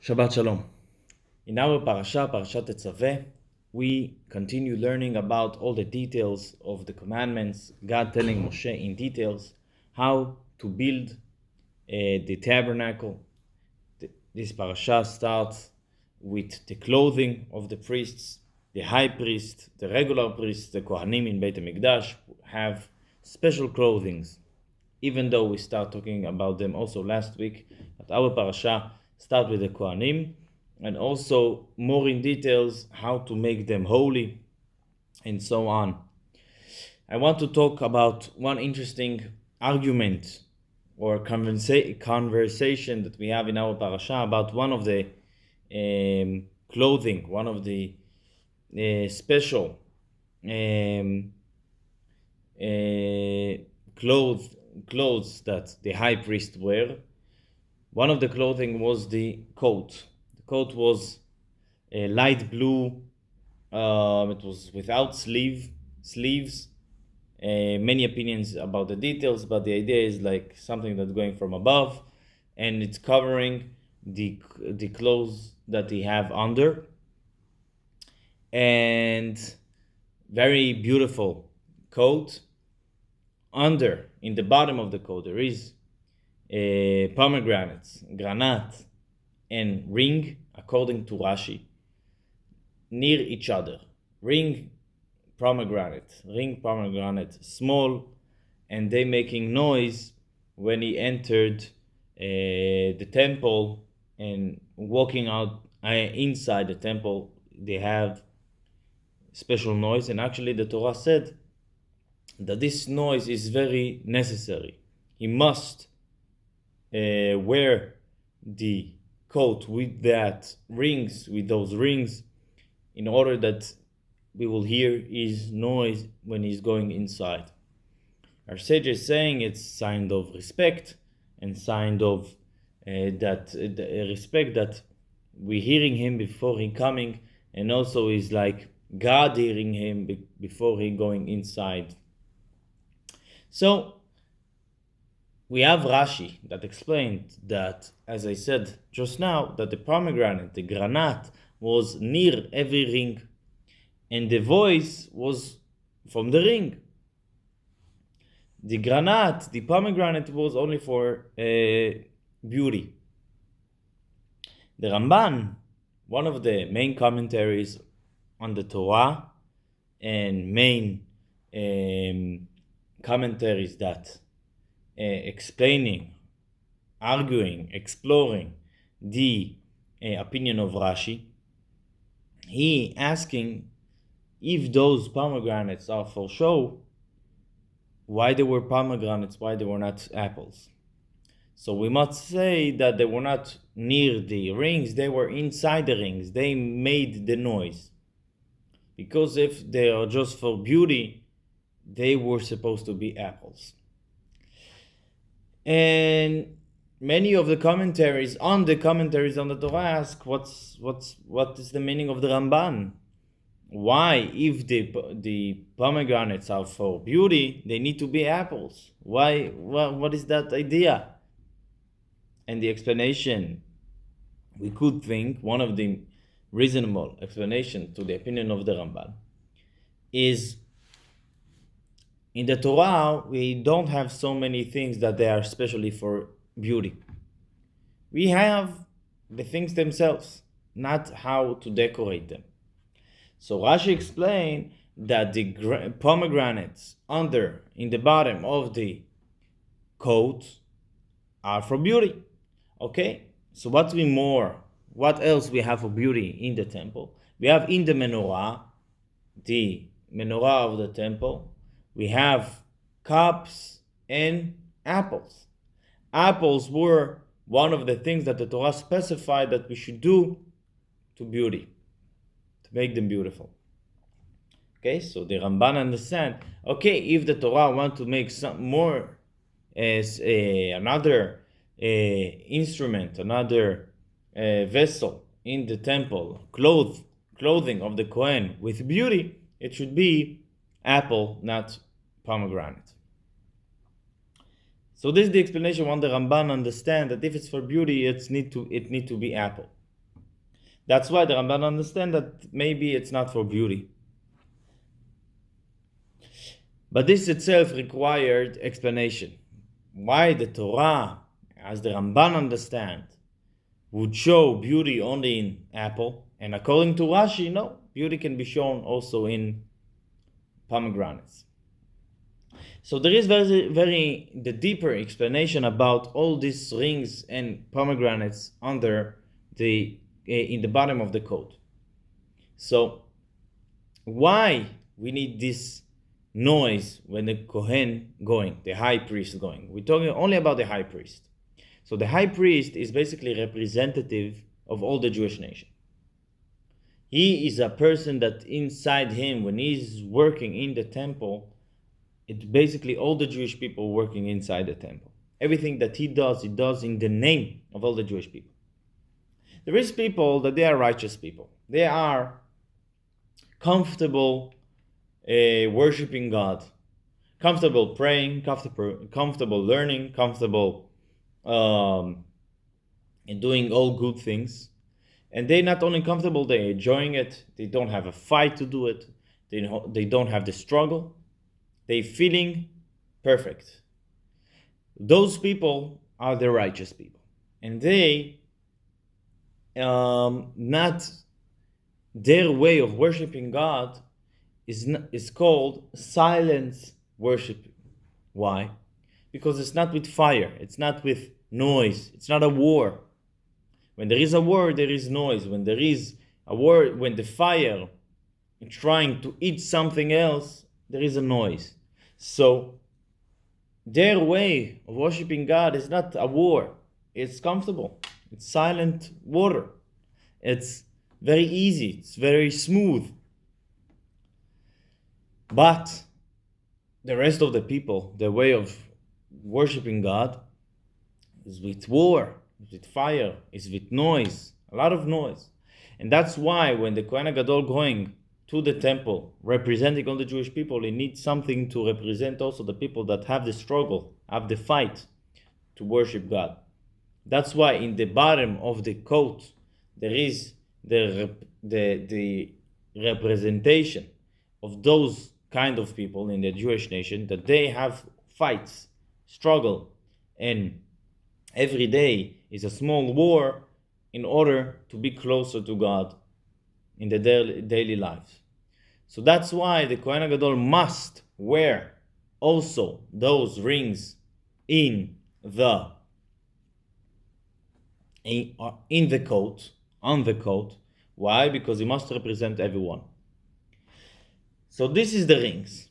Shabbat Shalom. In our Parashat Tetzave, we continue learning about all the details of the commandments, God telling Moshe in details how to build the tabernacle. This parasha starts with the clothing of the priests. The high priest, the regular priests, the Kohanim in Beit HaMikdash have special clothings. Even though we start talking about them also last week, but our parasha start with the Kohanim and also more in details how to make them holy and so on. I want to talk about one interesting argument or conversation that we have in our parasha about one of the clothing, one of the special clothes that the high priest wear. One of the clothing was the coat. The coat was a light blue. It was without sleeves. Many opinions about the details, but the idea is like something that's going from above, and it's covering the clothes that they have under. And very beautiful coat. Under, in the bottom of the coat, there is pomegranates, granate, and ring, according to Rashi, near each other. Ring, pomegranate, small, and they making noise when he entered the temple and walking out inside the temple. They have special noise, and actually the Torah said that this noise is very necessary. He must wear the coat with those rings, in order that we will hear his noise when he's going inside. Our sage is saying it's sign of respect and sign of respect that we're hearing him before he coming, and also is like God hearing him before he going inside. So we have Rashi that explained that, as I said just now, that the pomegranate, the granate, was near every ring, and the voice was from the ring. The granate, the pomegranate, was only for beauty. The Ramban, one of the main commentaries on the Torah and main commentaries that explaining, arguing, exploring the opinion of Rashi, he asking if those pomegranates are for show, why they were pomegranates, why they were not apples. So we must say that they were not near the rings, they were inside the rings. They made the noise. Because if they are just for beauty, they were supposed to be apples. And many of the commentaries on the Torah ask, what is the meaning of the Ramban? Why, if the pomegranates are for beauty, they need to be apples? Why? What is that idea? And the explanation, we could think, one of the reasonable explanation to the opinion of the Ramban is, in the Torah, we don't have so many things that they are especially for beauty. We have the things themselves, not how to decorate them. So Rashi explained that the pomegranates in the bottom of the coat are for beauty. Okay, so what else we have for beauty in the temple? We have in the menorah of the temple, we have cups and apples. Apples were one of the things that the Torah specified that we should do to beauty, to make them beautiful. Okay, so the Ramban understand, okay, if the Torah want to make some more as another instrument, another vessel in the temple, clothing of the Kohen with beauty, it should be apple, not pomegranate. So this is the explanation when the Ramban understand that if it's for beauty, it need to be apple. That's why the Ramban understand that maybe it's not for beauty. But this itself required explanation. Why the Torah, as the Ramban understand, would show beauty only in apple, and according to Rashi, no, beauty can be shown also in pomegranates. So there is the deeper explanation about all these rings and pomegranates under in the bottom of the coat. So why we need this noise when the Kohen going, the high priest going? We're talking only about the high priest. So the high priest is basically representative of all the Jewish nation. He is a person that inside him, when he's working in the temple, it's basically all the Jewish people working inside the temple. Everything that he does in the name of all the Jewish people. There is people that they are righteous people. They are comfortable worshiping God, comfortable praying, comfortable learning, comfortable in doing all good things. And they're not only comfortable, they're enjoying it. They don't have a fight to do it. They don't have the struggle. They're feeling perfect. Those people are the righteous people. And they, not their way of worshiping God is called silence worship. Why? Because it's not with fire. It's not with noise. It's not a war. When there is a war, there is noise. When there is a war, when the fire is trying to eat something else, there is a noise. So their way of worshiping God is not a war. It's comfortable. It's silent water. It's very easy. It's very smooth. But the rest of the people, their way of worshiping God is with war, is with fire, is with noise, a lot of noise. And that's why when the Kohen Gadol going to the temple, representing all the Jewish people, he needs something to represent also the people that have the struggle, have the fight to worship God. That's why in the bottom of the coat, there is the representation of those kind of people in the Jewish nation, that they have fights, struggle, and every day is a small war in order to be closer to God in the daily lives. So that's why the Kohen Gadol must wear also those rings in the coat, on the coat. Why? Because he must represent everyone. So this is the rings.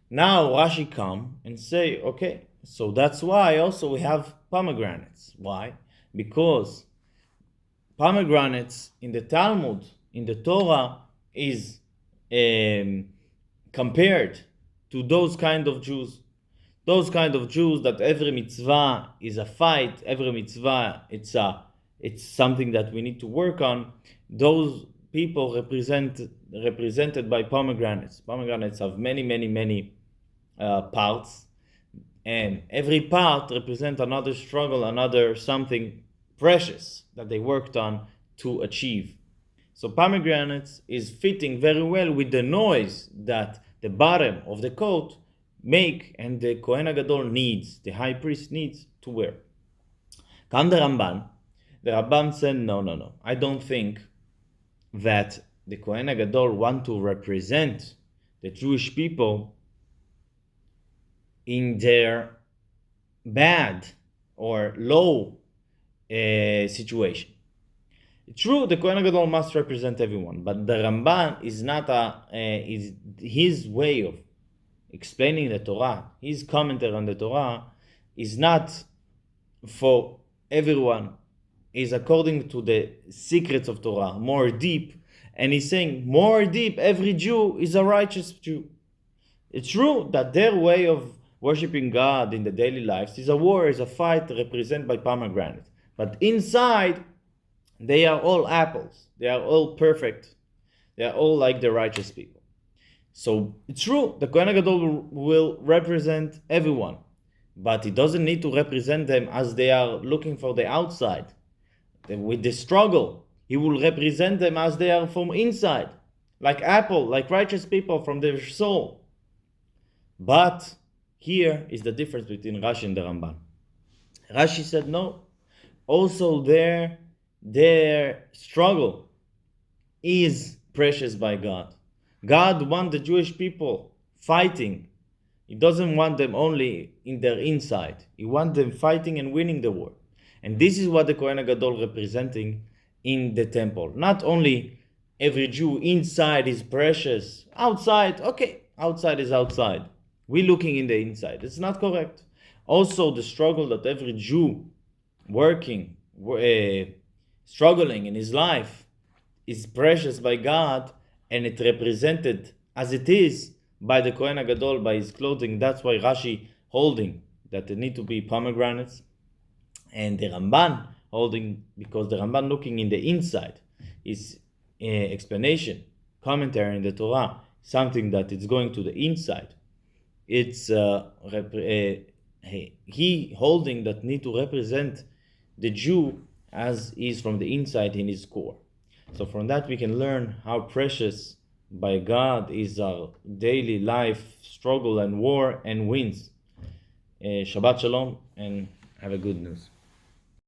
Now Rashi come and say, okay, so that's why also we have pomegranates. Why? Because pomegranates in the Talmud, in the Torah, is compared to those kind of Jews. Those kind of Jews that every mitzvah is a fight, every mitzvah it's something that we need to work on. Those people represented by pomegranates. Pomegranates have many parts, and every part represents another struggle, another something precious that they worked on to achieve. So pomegranates is fitting very well with the noise that the bottom of the coat make, and the Kohen Gadol needs, the high priest needs to wear. Come the Ramban. The Ramban said, no. I don't think that the Kohen Gadol want to represent the Jewish people in their bad or low situation. True, the Kohen Gadol must represent everyone, but the Ramban is not is his way of explaining the Torah. His commentary on the Torah is not for everyone. Is according to the secrets of Torah, more deep, and he's saying more deep. Every Jew is a righteous Jew. It's true that their way of worshiping God in the daily lives is a war, is a fight represented by pomegranate. But inside, they are all apples. They are all perfect. They are all like the righteous people. So it's true, the Kohen Gadol will represent everyone, but he doesn't need to represent them as they are looking for the outside. With the struggle, He will represent them as they are from inside, like apple, like righteous people from their soul. But here is the difference between Rashi and the Ramban. Rashi said no. Also their struggle is precious by God. God wants the Jewish people fighting. He doesn't want them only in their inside. He wants them fighting and winning the war. And this is what the Kohen HaGadol representing in the temple. Not only every Jew inside is precious, outside, okay, outside is outside. We're looking in the inside. It's not correct. Also the struggle that every Jew working, struggling in his life is precious by God, and it represented as it is by the Kohen HaGadol, by his clothing. That's why Rashi holding that there need to be pomegranates, and the Ramban holding, because the Ramban looking in the inside is explanation, commentary in the Torah, something that is going to the inside. It's he holding that need to represent the Jew as is from the inside in his core. So from that we can learn how precious by God is our daily life struggle and war and wins. Shabbat Shalom, and have a good news.